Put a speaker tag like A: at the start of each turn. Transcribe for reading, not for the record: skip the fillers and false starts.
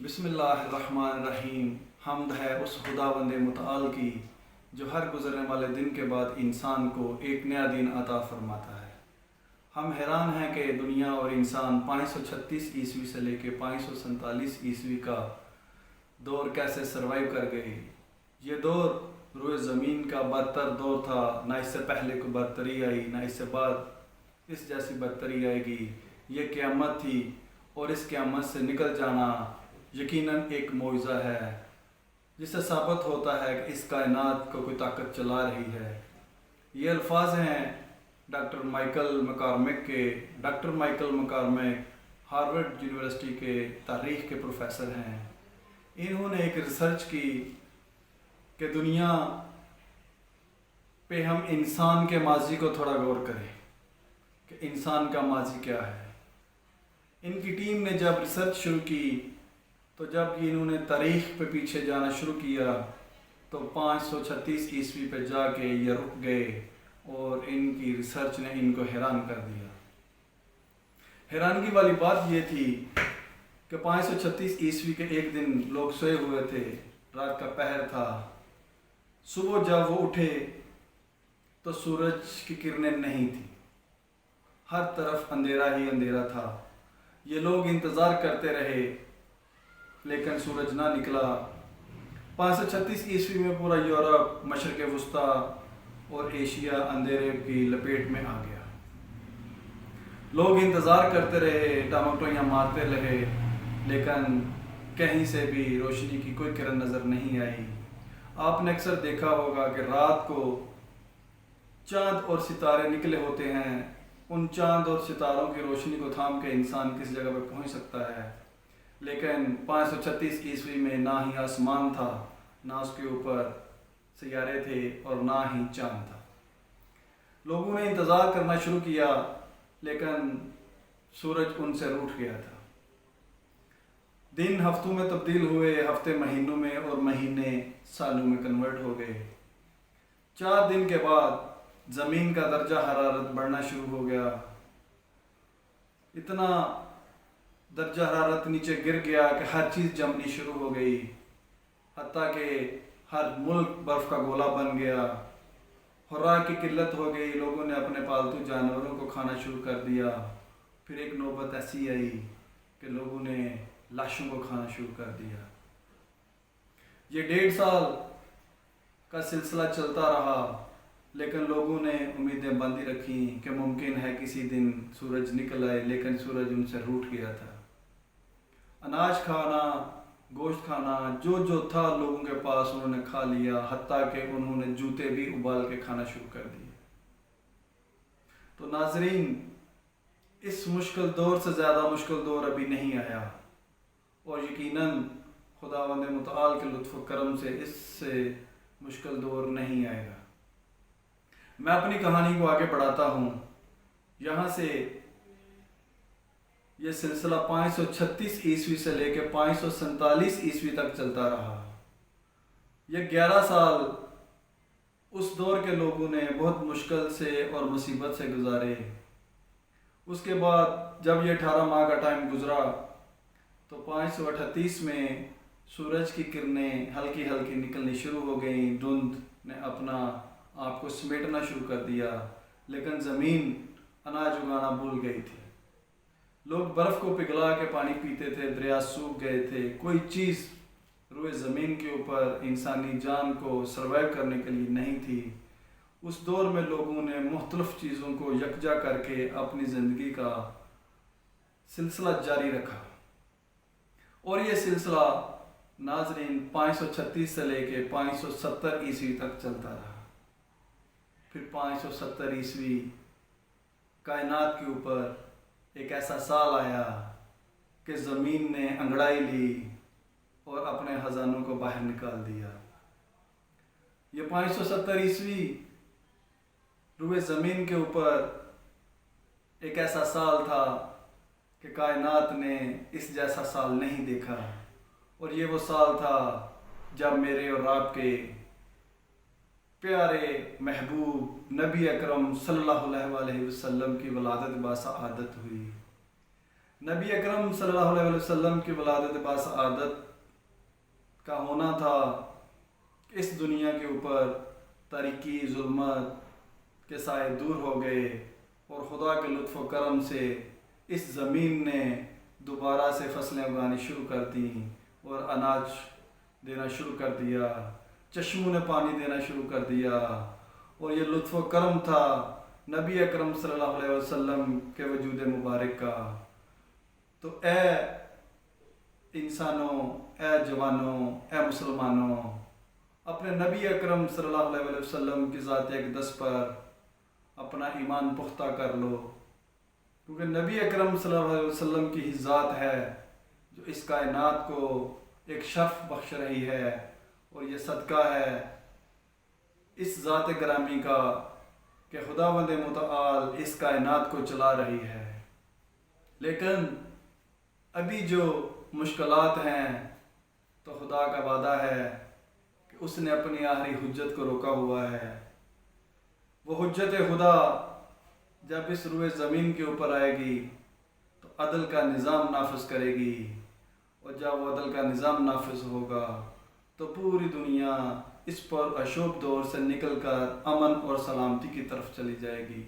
A: بسم اللہ الرحمن الرحیم۔ حمد ہے اس خداوند متعال کی جو ہر گزرنے والے دن کے بعد انسان کو ایک نیا دن عطا فرماتا ہے۔ ہم حیران ہیں کہ دنیا اور انسان 536 عیسوی سے لے کے 547 عیسوی کا دور کیسے سروائیو کر گئے۔ یہ دور روئے زمین کا بدتر دور تھا، نہ اس سے پہلے کوئی برتری آئی، نہ اس سے بعد اس جیسی برتری آئے گی۔ یہ قیامت تھی اور اس قیامت سے نکل جانا یقیناً ایک معجزہ ہے، جس سے ثابت ہوتا ہے کہ اس کائنات کو کوئی طاقت چلا رہی ہے۔ یہ الفاظ ہیں ڈاکٹر مائیکل مکارمک کے۔ ڈاکٹر مائیکل مکارمک ہارورڈ یونیورسٹی کے تاریخ کے پروفیسر ہیں۔ انہوں نے ایک ریسرچ کی کہ دنیا پہ ہم انسان کے ماضی کو تھوڑا غور کریں کہ انسان کا ماضی کیا ہے۔ ان کی ٹیم نے جب ریسرچ شروع کی تو جب انہوں نے تاریخ پہ پیچھے جانا شروع کیا تو 536 عیسوی پہ جا کے یہ رک گئے اور ان کی ریسرچ نے ان کو حیران کر دیا۔ حیرانگی والی بات یہ تھی کہ 536 عیسوی کے ایک دن لوگ سوئے ہوئے تھے، رات کا پہر تھا۔ صبح جب وہ اٹھے تو سورج کی کرنیں نہیں تھیں، ہر طرف اندھیرا ہی اندھیرا تھا۔ یہ لوگ انتظار کرتے رہے لیکن سورج نہ نکلا۔ 536 عیسوی میں پورا یورپ، مشرق وسطیٰ اور ایشیا اندھیرے کی لپیٹ میں آ گیا۔ لوگ انتظار کرتے رہے، ٹامکٹویاں مارتے رہے، لیکن کہیں سے بھی روشنی کی کوئی کرن نظر نہیں آئی۔ آپ نے اکثر دیکھا ہوگا کہ رات کو چاند اور ستارے نکلے ہوتے ہیں۔ ان چاند اور ستاروں کی روشنی کو تھام کے انسان کس جگہ پہ پہنچ سکتا ہے، لیکن 536 عیسوی میں نہ ہی آسمان تھا، نہ اس کے اوپر سیارے تھے اور نہ ہی چاند تھا۔ لوگوں نے انتظار کرنا شروع کیا لیکن سورج ان سے روٹھ گیا تھا۔ دن ہفتوں میں تبدیل ہوئے، ہفتے مہینوں میں اور مہینے سالوں میں کنورٹ ہو گئے۔ 4 دن کے بعد زمین کا درجہ حرارت بڑھنا شروع ہو گیا۔ اتنا درجہ حرارت نیچے گر گیا کہ ہر چیز جمنی شروع ہو گئی، حتیٰ کہ ہر ملک برف کا گولا بن گیا۔ خوراک کی قلت ہو گئی، لوگوں نے اپنے پالتو جانوروں کو کھانا شروع کر دیا۔ پھر ایک نوبت ایسی آئی کہ لوگوں نے لاشوں کو کھانا شروع کر دیا۔ یہ 1.5 سال کا سلسلہ چلتا رہا، لیکن لوگوں نے امیدیں باندھی رکھیں کہ ممکن ہے کسی دن سورج نکل آئے، لیکن سورج ان سے روٹھ گیا تھا۔ اناج کھانا، گوشت کھانا، جو تھا لوگوں کے پاس انہوں نے کھا لیا، حتیٰ کہ انہوں نے جوتے بھی ابال کے کھانا شروع کر دیے۔ تو ناظرین، اس مشکل دور سے زیادہ مشکل دور ابھی نہیں آیا، اور یقیناً خداوند متعال کے لطف و کرم سے اس سے مشکل دور نہیں آئے گا۔ میں اپنی کہانی کو آگے بڑھاتا ہوں۔ یہاں سے یہ سلسلہ 536 عیسوی سے لے کے 547 عیسوی تک چلتا رہا۔ یہ 11 سال اس دور کے لوگوں نے بہت مشکل سے اور مصیبت سے گزارے۔ اس کے بعد جب یہ 18 ماہ کا ٹائم گزرا تو 538 میں سورج کی کرنیں ہلکی ہلکی نکلنی شروع ہو گئیں۔ دھند نے اپنا آپ کو سمیٹنا شروع کر دیا، لیکن زمین اناج اگانا بھول گئی تھی۔ لوگ برف کو پگھلا کے پانی پیتے تھے، دریا سوکھ گئے تھے۔ کوئی چیز روئے زمین کے اوپر انسانی جان کو سروائیو کرنے کے لیے نہیں تھی۔ اس دور میں لوگوں نے مختلف چیزوں کو یکجا کر کے اپنی زندگی کا سلسلہ جاری رکھا، اور یہ سلسلہ ناظرین 536 سے لے کے 570 عیسوی تک چلتا رہا۔ پھر 570 عیسوی کائنات کے اوپر ایک ایسا سال آیا کہ زمین نے انگڑائی لی اور اپنے خزانوں کو باہر نکال دیا۔ یہ 570 عیسوی روئے زمین کے اوپر ایک ایسا سال تھا کہ کائنات نے اس جیسا سال نہیں دیکھا، اور یہ وہ سال تھا جب میرے اور آپ کے پیارے محبوب نبی اکرم صلی اللہ علیہ وسلم کی ولادت باسعادت ہوئی۔ نبی اکرم صلی اللہ علیہ وسلم کی ولادت باسعادت کا ہونا تھا کہ اس دنیا کے اوپر تاریکی ظلمت کے سائے دور ہو گئے اور خدا کے لطف و کرم سے اس زمین نے دوبارہ سے فصلیں اگانی شروع کر دیں اور اناج دینا شروع کر دیا، چشموں نے پانی دینا شروع کر دیا، اور یہ لطف و کرم تھا نبی اکرم صلی اللہ علیہ وسلم کے وجود مبارک کا۔ تو اے انسانوں، اے جوانوں، اے مسلمانوں، اپنے نبی اکرم صلی اللہ علیہ وسلم کی ذات اقدس پر اپنا ایمان پختہ کر لو، کیونکہ نبی اکرم صلی اللہ علیہ وسلم کی ہی ذات ہے جو اس کائنات کو ایک شرف بخش رہی ہے، اور یہ صدقہ ہے اس ذات گرامی کا کہ خداوند متعال اس کائنات کو چلا رہی ہے۔ لیکن ابھی جو مشکلات ہیں تو خدا کا وعدہ ہے کہ اس نے اپنی آخری حجت کو روکا ہوا ہے۔ وہ حجت خدا جب اس روئے زمین کے اوپر آئے گی تو عدل کا نظام نافذ کرے گی، اور جب وہ عدل کا نظام نافذ ہوگا تو پوری دنیا اس پر اشوب دور سے نکل کر امن اور سلامتی کی طرف چلی جائے گی۔